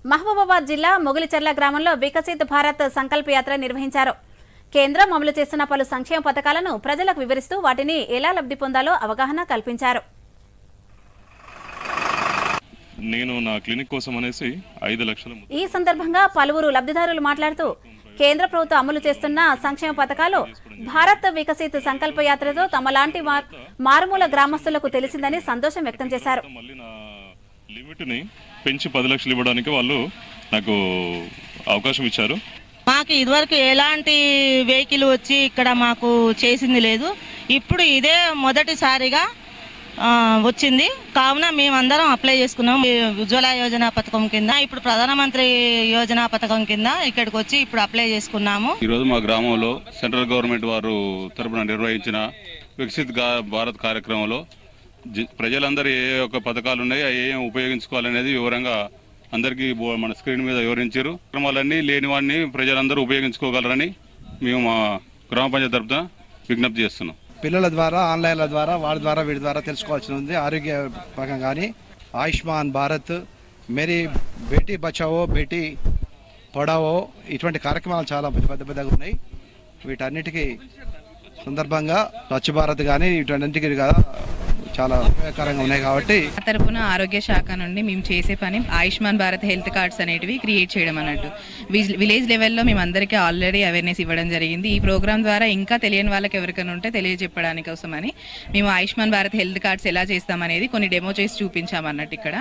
మహబూబాబాద్ జిల్లా మొగిలిచెర్ల గ్రామంలో వికసిత్ భారత్ సంకల్ప యాత్ర నిర్వహించారు. కేంద్రం అమలు చేస్తున్న పలు సంక్షేమ పథకాలను ప్రజలకు వివరిస్తూ వాటిని ఎలా లబ్ధి పొందాలో అవగాహన కల్పించారు. నేను నా క్లినిక్ కోసం అనేసి 5 లక్షల ఈ సందర్భంగా పలువురు లబ్ధిదారులు మాట్లాడుతూ కేంద్ర ప్రభుత్వం అమలు చేస్తున్న సంక్షేమ పథకాలు భారత్ వికసిత్ సంకల్ప యాత్రతో తమలాంటి మారుమూల గ్రామస్తులకు తెలిసిందని సంతోషం వ్యక్తం చేశారు. లిమిట్ ని పెంచి 10 లక్షలు ఇవ్వడానికి వాళ్ళు నాకు అవకాశం ఇచ్చారు. మాకు ఇదివరకు ఎలాంటి వెహికల్ వచ్చి ఇక్కడ మాకు చేసింది లేదు. ఇప్పుడు ఇదే మొదటిసారిగా వచ్చింది. కావున మేమందరం అప్లై చేసుకున్నాం. ఉజ్వల యోజన పథకం కింద, ఇప్పుడు ప్రధానమంత్రి యోజన పథకం కింద ఇక్కడికి వచ్చి ఇప్పుడు అప్లై చేసుకున్నాము. ఈరోజు మా గ్రామంలో సెంట్రల్ గవర్నమెంట్ వారు తరపున నిర్వహించిన వికసిత్ భారత్ కార్యక్రమంలో ప్రజలందరూ ఏ యొక్క పథకాలు ఉన్నాయి, ఏం ఉపయోగించుకోవాలనేది వివరంగా అందరికీ మన స్క్రీన్ మీద వివరించారు. కార్యక్రమాలన్నీ లేని వాడిని ప్రజలందరూ ఉపయోగించుకోగలరని మేము మా గ్రామ పంచాయతీ తరపున విజ్ఞప్తి చేస్తున్నాం. పిల్లల ద్వారా, ఆన్లైన్ల ద్వారా, వాళ్ళ ద్వారా, వీటి ద్వారా తెలుసుకోవాల్సి ఉంది. ఆరోగ్య పరంగా కానీ ఆయుష్మాన్ భారత్, మేరీ బేటీ బచావో బేటీ పడావో ఇటువంటి కార్యక్రమాలు చాలా పెద్దగా ఉన్నాయి. వీటన్నిటికీ సందర్భంగా స్వచ్ఛ భారత్ కానీ వీటన్నిటికీ చాలా ఉపయోగకరంగా ఉన్నాయి. కాబట్టి తరపున ఆరోగ్య శాఖ నుండి మేము చేసే పని ఆయుష్మాన్ భారత్ హెల్త్ కార్డ్స్ అనేటివి క్రియేట్ చేయడం అన్నట్టు. విలేజ్ లెవెల్లో మేము అందరికీ ఆల్రెడీ అవేర్నెస్ ఇవ్వడం జరిగింది. ఈ ప్రోగ్రామ్ ద్వారా ఇంకా తెలియని వాళ్ళకి ఎవరికైనా ఉంటే తెలియజెప్పడానికి కోసమని మేము ఆయుష్మాన్ భారత్ హెల్త్ కార్డ్స్ ఎలా చేస్తామనేది కొన్ని డెమో చేసి చూపించామన్నట్టు ఇక్కడ.